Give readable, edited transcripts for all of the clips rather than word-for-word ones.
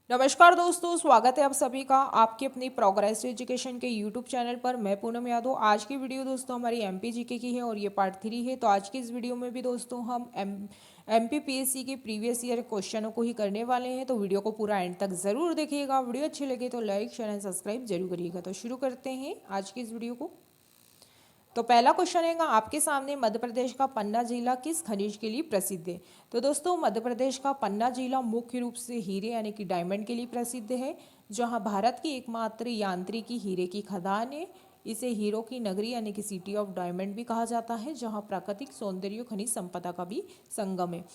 नमस्कार दोस्तों, स्वागत है आप सभी का आपकी अपनी प्रोग्रेस एजुकेशन के यूट्यूब चैनल पर। मैं पूनम यादव। आज की वीडियो दोस्तों हमारी एमपी जीके की है और ये पार्ट 3 है। तो आज की इस वीडियो में भी दोस्तों हम एमपी पीएससी के प्रीवियस ईयर क्वेश्चनों को ही करने वाले हैं। तो वीडियो को पूरा एंड तक ज़रूर देखिएगा। वीडियो अच्छी लगे तो लाइक शेयर एंड सब्सक्राइब जरूर करिएगा। तो शुरू करते हैं आज की इस वीडियो को। तो पहला क्वेश्चन है आपके सामने, मध्य प्रदेश का पन्ना जिला किस खनिज के लिए प्रसिद्ध है। तो दोस्तों मध्य प्रदेश का पन्ना जिला मुख्य रूप से हीरे यानी कि डायमंड के लिए प्रसिद्ध है, जहां भारत की एकमात्र यांत्रिकी हीरे की खदान है। इसे हीरो की नगरी यानी कि सिटी ऑफ डायमंड भी कहा जाता है, जहां प्राकृतिक सौंदर्य खनिज संपदा का भी संगम है।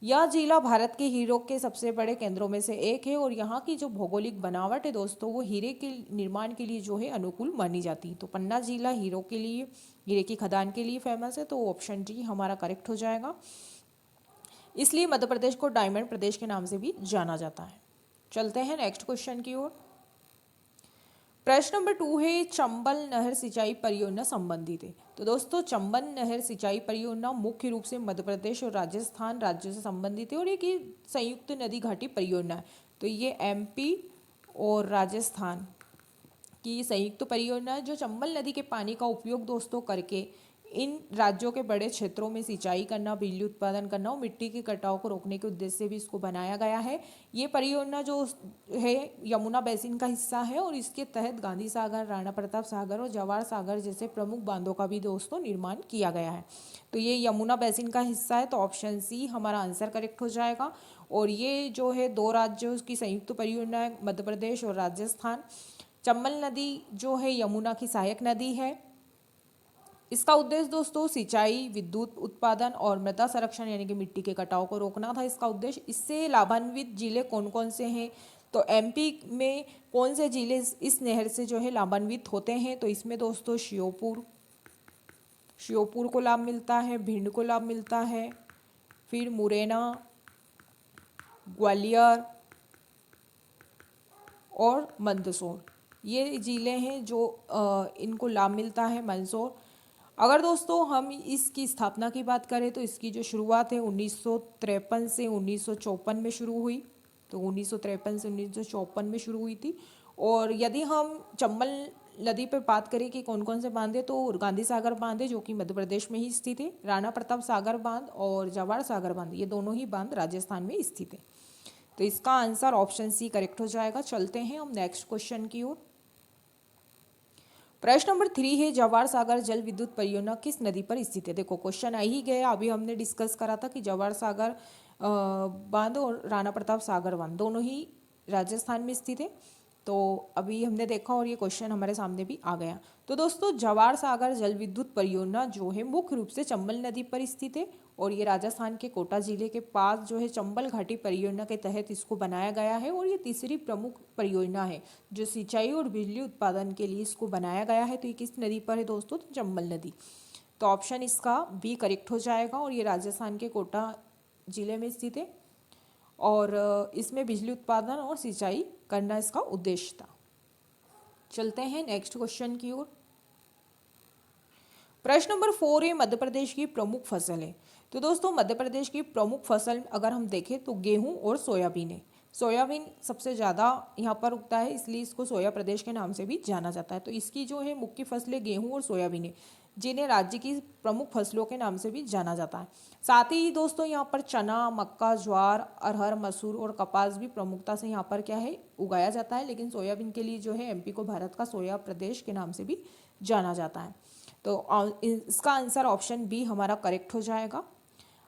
यह जिला भारत के हीरो के सबसे बड़े केंद्रों में से एक है और यहाँ की जो भौगोलिक बनावट है दोस्तों वो हीरे के निर्माण के लिए जो है अनुकूल मानी जाती है। तो पन्ना जिला हीरो के लिए, हीरे की खदान के लिए फेमस है। तो ऑप्शन डी हमारा करेक्ट हो जाएगा। इसलिए मध्य प्रदेश को डायमंड प्रदेश के नाम से भी जाना जाता है। चलते हैं नेक्स्ट क्वेश्चन की ओर। प्रश्न नंबर 2 है, चंबल नहर सिंचाई परियोजना संबंधित है। तो दोस्तों चंबल नहर सिंचाई परियोजना मुख्य रूप से मध्य प्रदेश और राजस्थान राज्यों से संबंधित है और एक संयुक्त नदी घाटी परियोजना है। तो ये एमपी और राजस्थान की संयुक्त परियोजना है, जो चंबल नदी के पानी का उपयोग दोस्तों करके इन राज्यों के बड़े क्षेत्रों में सिंचाई करना, बिजली उत्पादन करना और मिट्टी के कटाव को रोकने के उद्देश्य से भी इसको बनाया गया है। ये परियोजना जो है यमुना बेसिन का हिस्सा है और इसके तहत गांधी सागर, राणा प्रताप सागर और जवाहर सागर जैसे प्रमुख बांधों का भी दोस्तों निर्माण किया गया है। तो ये यमुना बेसिन का हिस्सा है। तो ऑप्शन सी हमारा आंसर करेक्ट हो जाएगा। और ये जो है दो राज्यों की संयुक्त परियोजना है, मध्य प्रदेश और राजस्थान। चंबल नदी जो है यमुना की सहायक नदी है। इसका उद्देश्य दोस्तों सिंचाई, विद्युत उत्पादन और मृदा संरक्षण यानी कि मिट्टी के कटाव को रोकना था इसका उद्देश्य। इससे लाभान्वित जिले कौन कौन से हैं, तो एमपी में कौन से जिले इस नहर से जो है लाभान्वित होते हैं। तो इसमें दोस्तों श्योपुर को लाभ मिलता है, भिंड को लाभ मिलता है, फिर मुरैना, ग्वालियर और मंदसौर, ये जिले हैं जो इनको लाभ मिलता है। मंदसौर, अगर दोस्तों हम इसकी स्थापना की बात करें तो इसकी जो शुरुआत है 1953 से 1954 में शुरू हुई। तो 1953 से 1954 में शुरू हुई थी। और यदि हम चंबल नदी पर बात करें कि कौन कौन से बांध है, तो गांधी सागर बांध है जो कि मध्य प्रदेश में ही स्थित है, राणा प्रताप सागर बांध और जवाहर सागर बांध, ये दोनों ही बांध राजस्थान में स्थित है। तो इसका आंसर ऑप्शन सी करेक्ट हो जाएगा। चलते हैं हम नेक्स्ट क्वेश्चन की ओर। प्रश्न नंबर 3 है, जवाहर सागर जल विद्युत परियोजना किस नदी पर स्थित है। देखो क्वेश्चन आ ही गया, अभी हमने डिस्कस करा था कि जवाहर सागर बांध और राणा प्रताप सागर बांध दोनों ही राजस्थान में स्थित है। तो अभी हमने देखा और ये क्वेश्चन हमारे सामने भी आ गया। तो दोस्तों जवाहर सागर जल विद्युत परियोजना जो है मुख्य रूप से चंबल नदी पर स्थित है और ये राजस्थान के कोटा जिले के पास जो है चंबल घाटी परियोजना के तहत इसको बनाया गया है। और ये तीसरी प्रमुख परियोजना है जो सिंचाई और बिजली उत्पादन के लिए इसको बनाया गया है। तो ये किस नदी पर है दोस्तों, तो चंबल नदी। तो ऑप्शन इसका बी करेक्ट हो जाएगा और ये राजस्थान के कोटा जिले में स्थित है और इसमें बिजली उत्पादन और सिंचाई करना इसका उद्देश्य था। चलते हैं नेक्स्ट क्वेश्चन की ओर। प्रश्न नंबर 4 है, मध्य प्रदेश की प्रमुख फसल है। तो दोस्तों मध्य प्रदेश की प्रमुख फसल अगर हम देखें तो गेहूं और सोयाबीन है। सोयाबीन सबसे ज़्यादा यहाँ पर उगता है, इसलिए इसको सोया प्रदेश के नाम से भी जाना जाता है। तो इसकी जो है मुख्य फसलें गेहूं और सोयाबीन है, जिन्हें राज्य की प्रमुख फसलों के नाम से भी जाना जाता है। साथ ही दोस्तों यहाँ पर चना, मक्का, ज्वार, अरहर, मसूर और कपास भी प्रमुखता से यहाँ पर क्या है उगाया जाता है। लेकिन सोयाबीन के लिए जो है एमपी को भारत का सोया प्रदेश के नाम से भी जाना जाता है। तो इसका आंसर ऑप्शन बी हमारा करेक्ट हो जाएगा।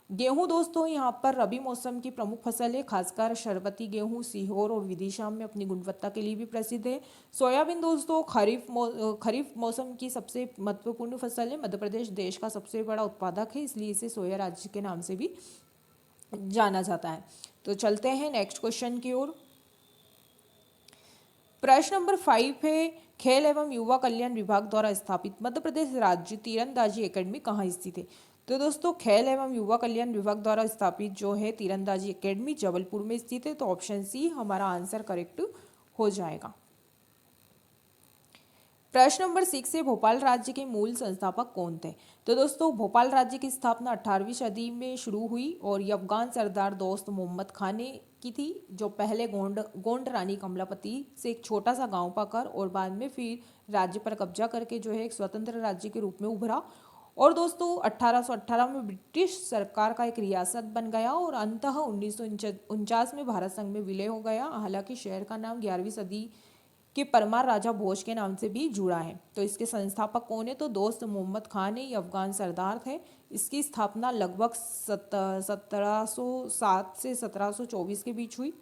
गेहूं दोस्तों यहाँ पर रबी मौसम की प्रमुख फसल है, खासकर शरबती गेहूं सीहोर और विदिशा में अपनी गुणवत्ता के लिए भी प्रसिद्ध है। सोयाबीन दोस्तों खरीफ मौसम की सबसे महत्वपूर्ण फसल है। मध्य प्रदेश देश का सबसे बड़ा उत्पादक है, इसलिए इसे सोया राज्य के नाम से भी जाना जाता है। तो चलते हैं नेक्स्ट क्वेश्चन की ओर। प्रश्न नंबर 5 है, खेल एवं युवा कल्याण विभाग द्वारा स्थापित मध्य प्रदेश राज्य तीरंदाजी एकेडमी कहाँ स्थित है। तो दोस्तों खेल एवं युवा कल्याण विभाग द्वारा स्थापित जो है तीरंदाजी एकेडमी जबलपुर में स्थित है। तो ऑप्शन सी हमारा आंसर करेक्ट हो जाएगा। प्रश्न नंबर 6 है, भोपाल राज्य के मूल संस्थापक कौन थे? तो दोस्तों भोपाल राज्य की स्थापना 18वीं सदी में शुरू हुई और ये अफगान सरदार दोस्त मोहम्मद खान ने की थी, जो पहले गोंड रानी कमलापति से एक छोटा सा गांव पाकर और बाद में फिर राज्य पर कब्जा करके जो है एक स्वतंत्र राज्य के रूप में उभरा। और दोस्तों 1818 में ब्रिटिश सरकार का एक रियासत बन गया और अंततः 1949 में भारत संघ में विलय हो गया। हालांकि शहर का नाम 11वीं सदी के परमार राजा भोज के नाम से भी जुड़ा है। तो इसके संस्थापक कौन है? तो दोस्त मोहम्मद खान है, ये अफगान सरदार थे। इसकी स्थापना लगभग 1707 से 1724 के बीच हुई।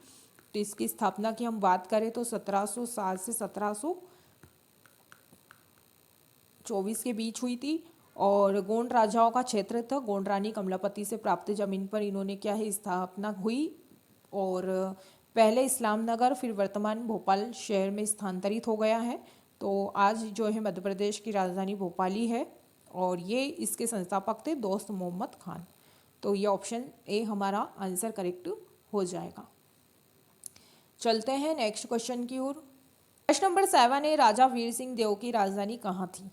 तो इसकी स्थापना की हम बात करें तो 1707 से 1724 के बीच हुई थी। और गोंड राजाओं का क्षेत्र था, गोंड रानी कमलापति से प्राप्त जमीन पर इन्होंने क्या है स्थापना हुई। और पहले इस्लाम नगर फिर वर्तमान भोपाल शहर में स्थानांतरित हो गया है। तो आज जो है मध्य प्रदेश की राजधानी भोपाल ही है और ये इसके संस्थापक थे दोस्त मोहम्मद खान। तो ये ऑप्शन ए हमारा आंसर करेक्ट हो जाएगा। चलते हैं नेक्स्ट क्वेश्चन की ओर। प्रश्न नंबर 7 है, राजा वीर सिंह देव की राजधानी कहाँ थी?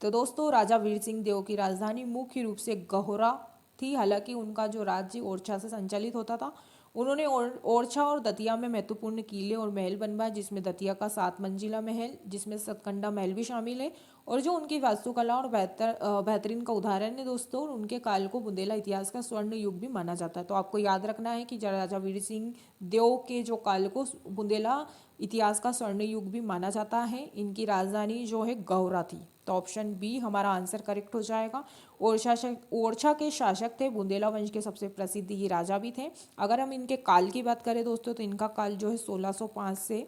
तो दोस्तों राजा वीर सिंह देव की राजधानी मुख्य रूप से गहोरा थी। हालांकि उनका जो राज्य ओरछा से संचालित होता था। उन्होंने ओरछा और दतिया में महत्वपूर्ण किले और महल बनवाए, जिसमें दतिया का 7 मंजिला महल, जिसमें सतकंडा महल भी शामिल है। और जो उनकी वास्तुकला और बेहतरीन का उदाहरण है दोस्तों, और उनके काल को बुंदेला इतिहास का स्वर्ण युग भी माना जाता है। तो आपको याद रखना है कि राजा वीर सिंह देव के जो काल को बुंदेला इतिहास का स्वर्ण युग भी माना जाता है। इनकी राजधानी जो है गौरा थी। तो ऑप्शन बी हमारा आंसर करेक्ट हो जाएगा। ओरछा के शासक थे, बुंदेला वंश के सबसे प्रसिद्ध ये राजा भी थे। अगर हम इनके काल की बात करें दोस्तों, तो इनका काल जो है 1605 से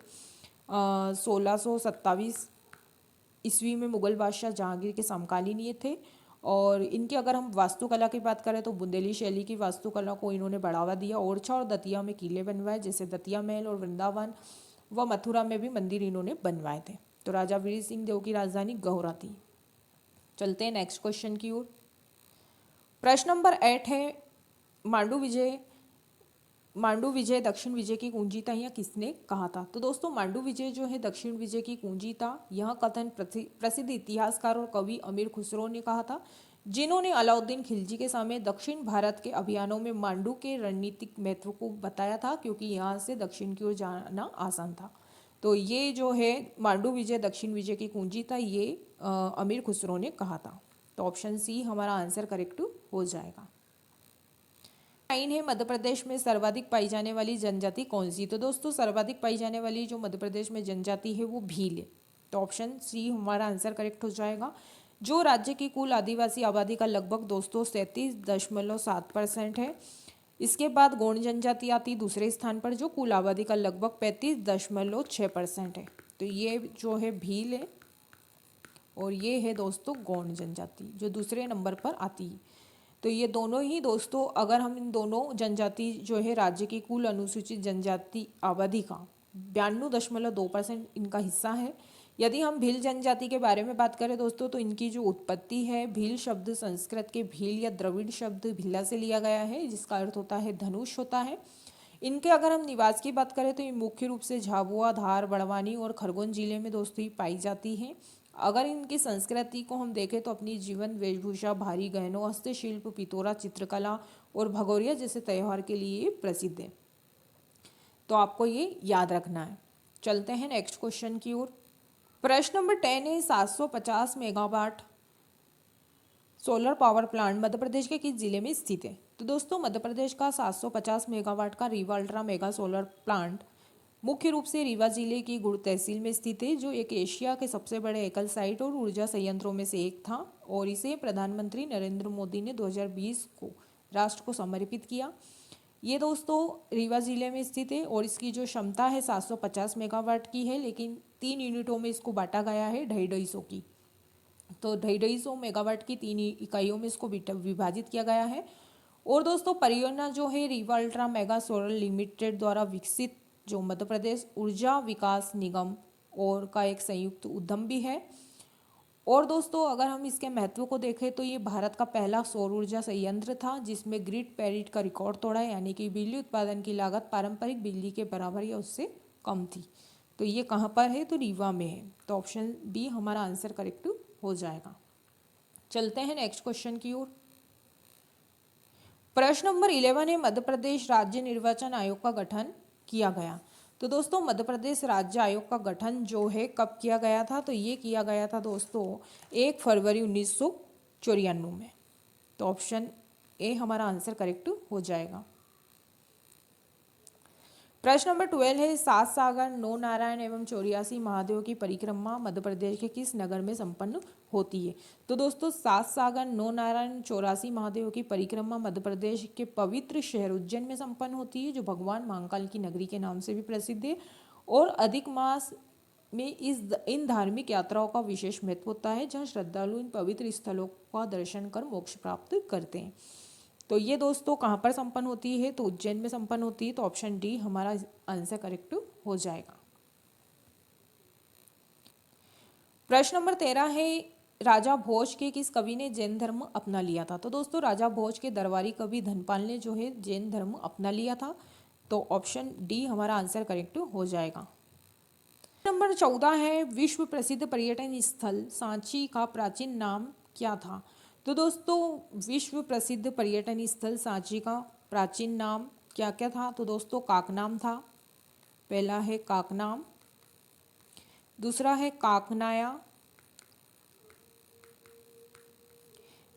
1627 ईस्वी में मुगल बादशाह जहांगीर के समकालीन ये थे। और इनके अगर हम वास्तुकला की बात करें तो बुंदेली शैली की वास्तुकला को इन्होंने बढ़ावा दिया। ओरछा और दतिया में किले बनवाए, जैसे दतिया महल, और वृंदावन व मथुरा में भी मंदिर इन्होंने बनवाए थे। तो राजा वीर सिंह देव की राजधानी गौरा थी। चलते हैं नेक्स्ट क्वेश्चन की ओर। प्रश्न नंबर 8 है, मांडू विजय दक्षिण विजय की कुंजी था, यह किसने कहा था? तो दोस्तों मांडू विजय जो है दक्षिण विजय की कुंजी था, यह कथन प्रसिद्ध इतिहासकार और कवि अमीर खुसरो ने कहा था, जिन्होंने अलाउद्दीन खिलजी के समय दक्षिण भारत के अभियानों में मांडू के रणनीतिक महत्व को बताया था, क्योंकि यहाँ से दक्षिण की ओर जाना आसान था। तो ये जो है मांडू विजय दक्षिण विजय की कुंजी था, ये अमीर खुसरो ने कहा था। तो ऑप्शन सी हमारा आंसर करेक्ट हो जाएगा। 9 है, मध्य प्रदेश में सर्वाधिक पाई जाने वाली जनजाति कौन सी? तो दोस्तों सर्वाधिक पाई जाने वाली जो मध्य प्रदेश में जनजाति है वो भील है। तो ऑप्शन सी हमारा आंसर करेक्ट हो जाएगा। जो राज्य की कुल आदिवासी आबादी का लगभग 237.7% है। इसके बाद गोंड जनजाति आती दूसरे स्थान पर, जो कुल आबादी का लगभग 35.6% है। तो ये जो है भील है और ये है दोस्तों गोंड जनजाति, जो दूसरे नंबर पर आती है। तो ये दोनों ही दोस्तों, अगर हम इन दोनों जनजाति जो है राज्य की कुल अनुसूचित जनजाति आबादी का 92.2% इनका हिस्सा है। यदि हम भील जनजाति के बारे में बात करें दोस्तों, तो इनकी जो उत्पत्ति है, भील शब्द संस्कृत के भील या द्रविड़ शब्द भिल्ला से लिया गया है, जिसका अर्थ होता है धनुष होता है। इनके अगर हम निवास की बात करें तो ये मुख्य रूप से झाबुआ, धार, बड़वानी और खरगोन जिले में दोस्तों ही पाई जाती हैं। अगर इनकी संस्कृति को हम देखें तो अपनी जीवन वेशभूषा, भारी गहनों, हस्तशिल्प, पितोरा, चित्रकला और भगोरिया जैसे त्यौहार के लिए प्रसिद्ध है। तो आपको ये याद रखना है। चलते हैं नेक्स्ट क्वेश्चन की ओर। प्रश्न नंबर 10 है, 750 megawatt solar power plant Madhya Pradesh के किस जिले में स्थित है? तो दोस्तों मध्य प्रदेश का 750 मेगावाट का Rewa ultra mega solar plant मुख्य रूप से रीवा जिले की गुड़ तहसील में स्थित है, जो एक एशिया के सबसे बड़े एकल साइट और ऊर्जा संयंत्रों में से एक था। और इसे प्रधानमंत्री नरेंद्र मोदी ने 2020 को राष्ट्र को समर्पित किया। ये दोस्तों रीवा जिले में स्थित है और इसकी जो क्षमता है 750 मेगावाट की है, लेकिन 3 यूनिटों में इसको बांटा गया है 250 की। तो 250 मेगावाट की 3 इकाइयों में इसको विभाजित किया गया है। और दोस्तों परियोजना जो है Rewa ultra mega solar limited द्वारा विकसित जो मध्य प्रदेश ऊर्जा विकास निगम और का एक संयुक्त उद्यम भी है। और दोस्तों अगर हम इसके महत्व को देखें तो ये भारत का पहला सौर ऊर्जा संयंत्र था, जिसमें ग्रिड पैरिटी का रिकॉर्ड तोड़ा, यानी कि बिजली उत्पादन की लागत पारंपरिक बिजली के बराबर या उससे कम थी। तो ये कहाँ पर है, तो रीवा में है। तो ऑप्शन बी हमारा आंसर करेक्ट हो जाएगा। चलते हैं नेक्स्ट क्वेश्चन की ओर। प्रश्न नंबर 11 है, मध्य प्रदेश राज्य निर्वाचन आयोग का गठन किया गया। तो दोस्तों मध्य प्रदेश राज्य आयोग का गठन जो है कब किया गया था, तो ये किया गया था दोस्तों 1 फरवरी 1994 में। तो ऑप्शन ए हमारा आंसर करेक्ट हो जाएगा। प्रश्न नंबर 12 है, 7 सागर 9 नारायण एवं 84 महादेव की परिक्रमा मध्य प्रदेश के किस नगर में संपन्न होती है। तो दोस्तों 7 सागर 9 नारायण 84 महादेव की परिक्रमा मध्य प्रदेश के पवित्र शहर उज्जैन में संपन्न होती है, जो भगवान महाकाल की नगरी के नाम से भी प्रसिद्ध है। और अधिक मास में इन धार्मिक यात्राओं का विशेष महत्व होता है, जहाँ श्रद्धालु इन पवित्र स्थलों का दर्शन कर मोक्ष प्राप्त करते हैं। तो ये दोस्तों कहाँ पर संपन्न होती है, तो उज्जैन में संपन्न होती है। तो ऑप्शन डी हमारा आंसर करेक्ट हो जाएगा। प्रश्न नंबर 13 है, राजा भोज के किस कवि ने जैन धर्म अपना लिया था। तो दोस्तों राजा भोज के दरबारी कवि धनपाल ने जो है जैन धर्म अपना लिया था। तो ऑप्शन डी हमारा आंसर करेक्ट हो जाएगा। नंबर 14 है, विश्व प्रसिद्ध पर्यटन स्थल सांची का प्राचीन नाम क्या था। तो दोस्तों विश्व प्रसिद्ध पर्यटन स्थल सांची का प्राचीन नाम क्या क्या था, तो दोस्तों काकनाम था। पहला है काकनाम, दूसरा है काकनाया,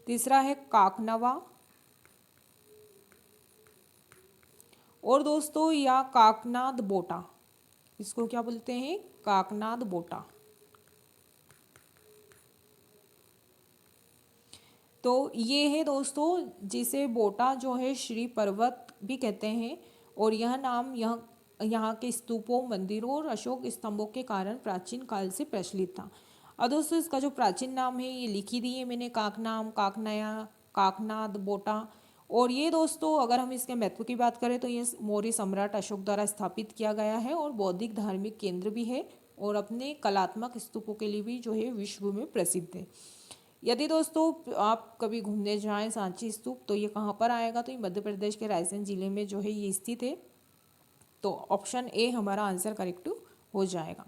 तीसरा है काकनवा, और दोस्तों या काकनाद बोटा, इसको क्या बोलते हैं, काकनाद बोटा। तो ये है दोस्तों जिसे बोटा जो है श्री पर्वत भी कहते हैं, और यह नाम यहाँ के स्तूपों, मंदिरों और अशोक स्तंभों के कारण प्राचीन काल से प्रचलित था। अब दोस्तों इसका जो प्राचीन नाम है ये लिखी दी है मैंने, काकनाम, काकनया, काकनाद, बोटा। और ये दोस्तों अगर हम इसके महत्व की बात करें तो ये मौर्य सम्राट अशोक द्वारा स्थापित किया गया है और बौद्धिक धार्मिक केंद्र भी है, और अपने कलात्मक स्तूपों के लिए भी जो है विश्व में प्रसिद्ध है। यदि दोस्तों आप कभी घूमने जाएं सांची स्तूप, तो ये कहाँ पर आएगा, तो ये मध्य प्रदेश के रायसेन जिले में जो है ये स्थित है। तो ऑप्शन ए हमारा आंसर करेक्ट हो जाएगा।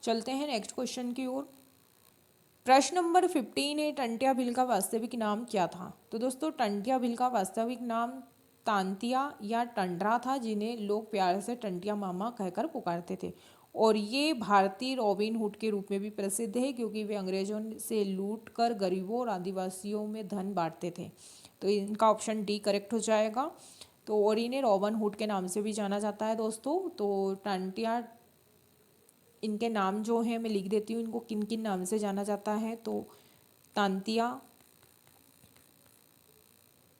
चलते हैं नेक्स्ट क्वेश्चन की ओर। प्रश्न नंबर 15 है, टंटिया भील का वास्तविक नाम क्या था। तो दोस्तों टंटिया भील का वास्तविक नाम तांतिया या टंडरा था, जिन्हें लोग प्यार से टंटिया मामा कहकर पुकारते थे। और ये भारतीय रॉबिन हुड के रूप में भी प्रसिद्ध है, क्योंकि वे अंग्रेजों से लूट कर गरीबों और आदिवासियों में धन बांटते थे। तो इनका ऑप्शन डी करेक्ट हो जाएगा। तो और इन्हें रॉबिन हुड के नाम से भी जाना जाता है दोस्तों। तो टंटिया, इनके नाम जो है मैं लिख देती हूँ, इनको किन किन नाम से जाना जाता है। तो तांतिया,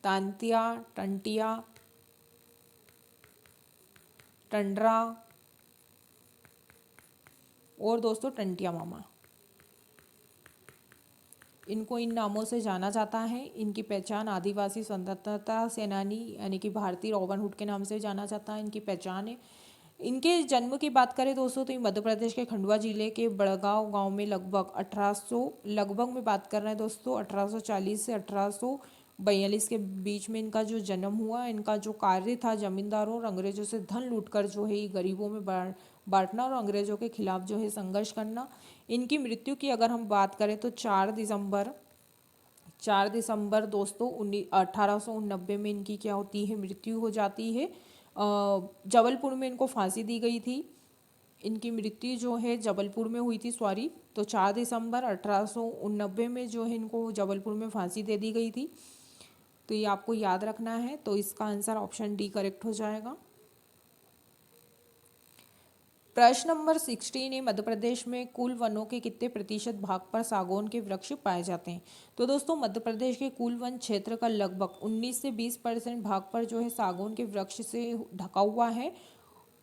तांतिया, टंटिया, टंडरा और दोस्तों टंटिया मामा, इनको इन नामों से जाना जाता है। इनकी पहचान आदिवासी स्वतंत्रता सेनानी यानी कि भारतीय रॉबिन हुड के नाम से जाना जाता है, इनकी पहचान है। इनके जन्म की बात करें दोस्तों तो ये मध्य प्रदेश के खंडवा जिले के बड़गांव गांव में लगभग 1800 लगभग में बात कर रहे हैं दोस्तों 1840 से 1842 के बीच में इनका जो जन्म हुआ। इनका जो कार्य था जमींदारों और अंग्रेजों से धन लूटकर जो है गरीबों में बांटना और अंग्रेजों के खिलाफ जो है संघर्ष करना। इनकी मृत्यु की अगर हम बात करें तो 4 दिसंबर दोस्तों 1889 में इनकी क्या होती है, मृत्यु हो जाती है। जबलपुर में इनको फांसी दी गई थी। इनकी मृत्यु जो है जबलपुर में हुई थी, सॉरी। तो 4 दिसंबर 1889 में जो है इनको जबलपुर में फांसी दे दी गई थी। तो ये आपको याद रखना है। तो इसका आंसर ऑप्शन डी करेक्ट हो जाएगा। प्रश्न नंबर 16 है, मध्य प्रदेश में कुल वनों के कितने प्रतिशत भाग पर सागौन के वृक्ष पाए जाते हैं। तो दोस्तों मध्य प्रदेश के कुल वन क्षेत्र का लगभग 19 से 20% भाग पर जो है सागौन के वृक्ष से ढका हुआ है,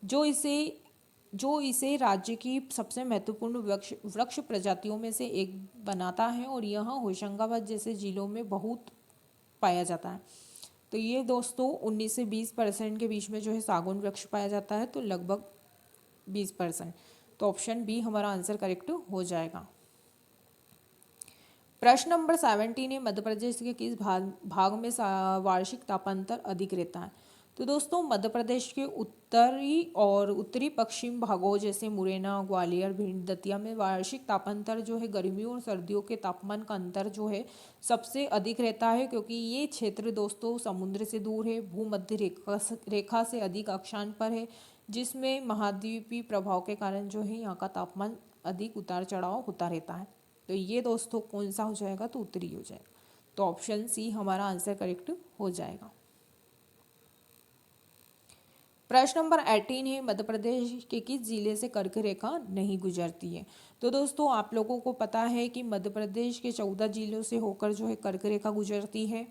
जो इसे राज्य की सबसे महत्वपूर्ण वृक्ष प्रजातियों में से एक बनाता है, और यह होशंगाबाद जैसे जिलों में बहुत पाया जाता है। तो ये दोस्तों 19 से 20% के बीच में जो है सागौन वृक्ष पाया जाता है, तो लगभग 20%। तो ऑप्शन बी हमारा आंसर करेक्ट हो जाएगा। प्रश्न नंबर 17 है, मध्य प्रदेश के किस भाग में वार्षिक तापांतर अधिक रहता है। तो दोस्तों मध्य प्रदेश के उत्तरी और उत्तरी पश्चिम भागों जैसे मुरैना, ग्वालियर, भिंड, दतिया में वार्षिक तापांतर जो है गर्मियों और सर्दियों के तापमान का अंतर जो है सबसे अधिक रहता है, क्योंकि ये क्षेत्र दोस्तों समुद्र से दूर है, भूमध्य रेखा से अधिक अक्षांश पर है, जिसमें महाद्वीपीय प्रभाव के कारण जो है यहाँ का तापमान अधिक उतार चढ़ाव होता रहता है। तो ये दोस्तों कौन सा हो जाएगा, तो उत्तरी हो जाएगा। तो ऑप्शन सी हमारा आंसर करेक्ट हो जाएगा। प्रश्न नंबर 18 है, मध्य प्रदेश के किस जिले से कर्क रेखा नहीं गुजरती है। तो दोस्तों आप लोगों को पता है कि मध्य प्रदेश के 14 जिलों से होकर जो है कर्क रेखा गुजरती है,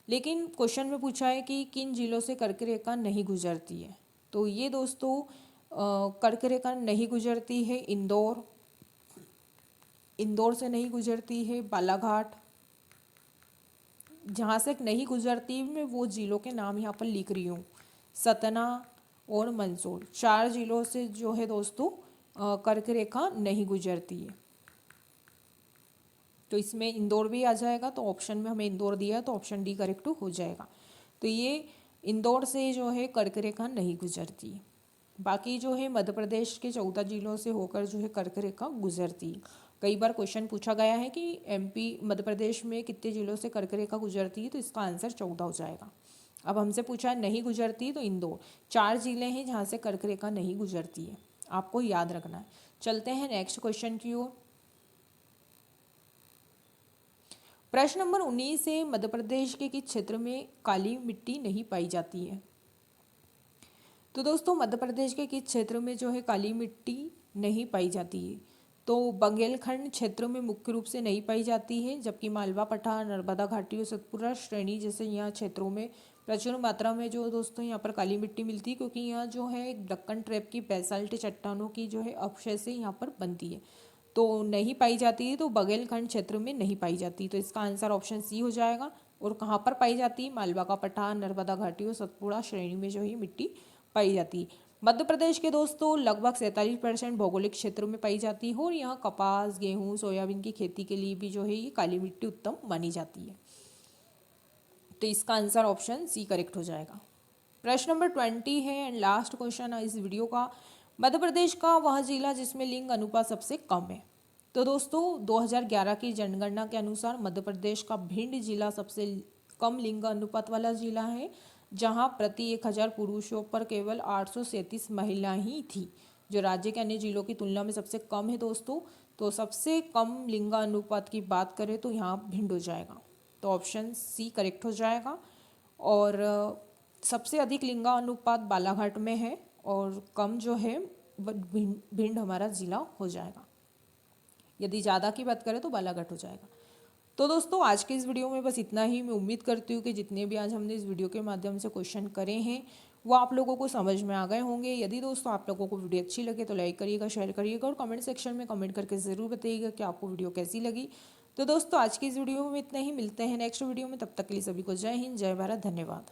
लेकिन क्वेश्चन में पूछा है कि किन जिलों से कर्क रेखा नहीं गुजरती है। तो ये दोस्तों कर्क रेखा नहीं गुजरती है इंदौर से नहीं गुजरती है, बालाघाट, जहाँ से नहीं गुजरती मैं वो जिलों के नाम यहाँ पर लिख रही हूँ, सतना और मंदसौर, 4 जिलों से जो है दोस्तों कर्क रेखा नहीं गुजरती है। तो इसमें इंदौर भी आ जाएगा, तो ऑप्शन में हमें इंदौर दिया है तो ऑप्शन डी करेक्ट हो जाएगा। तो ये इंदौर से जो है कर्क रेखा नहीं गुजरती है। बाकी जो है मध्य प्रदेश के 14 जिलों से होकर जो है कर्क रेखा गुजरती है। कई बार क्वेश्चन पूछा गया है कि एमपी मध्य प्रदेश में कितने जिलों से कर्क रेखा गुजरती है, तो इसका आंसर 14 हो जाएगा। अब हमसे पूछा है नहीं गुजरती, तो इंदौर, 4 जिले हैं जहाँ से कर्क रेखा नहीं गुजरती है, आपको याद रखना है। चलते हैं नेक्स्ट क्वेश्चन की ओर। प्रश्न नंबर 19 है, मध्य प्रदेश के किस क्षेत्र में काली मिट्टी नहीं पाई जाती है। तो दोस्तों मध्य प्रदेश के किस क्षेत्र में जो है काली मिट्टी नहीं पाई जाती है। तो बंगेलखंड क्षेत्र में मुख्य रूप से नहीं पाई जाती है, जबकि मालवा, पठार, नर्मदा घाटी और सतपुरा श्रेणी जैसे यहाँ क्षेत्रों में प्रचुर मात्रा में जो दोस्तों यहाँ पर काली मिट्टी मिलती है, क्योंकि यहाँ जो है दक्कन ट्रैप की बेसाल्ट चट्टानों की जो है अवशेष से यहाँ पर बनती है, तो नहीं पाई जाती है। तो बघेलखंड क्षेत्र में नहीं पाई जाती, तो इसका आंसर ऑप्शन सी हो जाएगा। और कहाँ पर पाई जाती है, मालवा का पठार, नर्मदा घाटी और सतपुड़ा श्रेणी में जो है मिट्टी पाई जाती है। मध्य प्रदेश के दोस्तों लगभग 47% भौगोलिक क्षेत्रों में पाई जाती है, और यहाँ कपास, गेहूँ, सोयाबीन की खेती के लिए भी जो है ये काली मिट्टी उत्तम मानी जाती है। तो इसका आंसर ऑप्शन सी करेक्ट हो जाएगा। प्रश्न नंबर 20 है एंड लास्ट क्वेश्चन है इस वीडियो का, मध्य प्रदेश का वह जिला जिसमें लिंग अनुपात सबसे कम है। तो दोस्तों 2011 की जनगणना के अनुसार मध्य प्रदेश का भिंड जिला सबसे कम लिंग अनुपात वाला जिला है, जहां प्रति 1000 पुरुषों पर केवल 837 महिलाएं ही थी, जो राज्य के अन्य जिलों की तुलना में सबसे कम है दोस्तों। तो सबसे कम लिंग अनुपात की बात करें तो यहाँ भिंड हो जाएगा, तो ऑप्शन सी करेक्ट हो जाएगा। और सबसे अधिक लिंगा अनुपात बालाघाट में है, और कम जो है भिंड हमारा जिला हो जाएगा। यदि ज़्यादा की बात करें तो बालाघाट हो जाएगा। तो दोस्तों आज के इस वीडियो में बस इतना ही। मैं उम्मीद करती हूँ कि जितने भी आज हमने इस वीडियो के माध्यम से क्वेश्चन करे हैं वो आप लोगों को समझ में आ गए होंगे। यदि दोस्तों आप लोगों को वीडियो अच्छी लगे तो लाइक करिएगा, शेयर करिएगा और कमेंट सेक्शन में कमेंट करके ज़रूर बताइएगा कि आपको वीडियो कैसी लगी। तो दोस्तों आज की इस वीडियो में इतना ही, मिलते हैं नेक्स्ट वीडियो में। तब तक के लिए सभी को जय हिंद, जय भारत, धन्यवाद।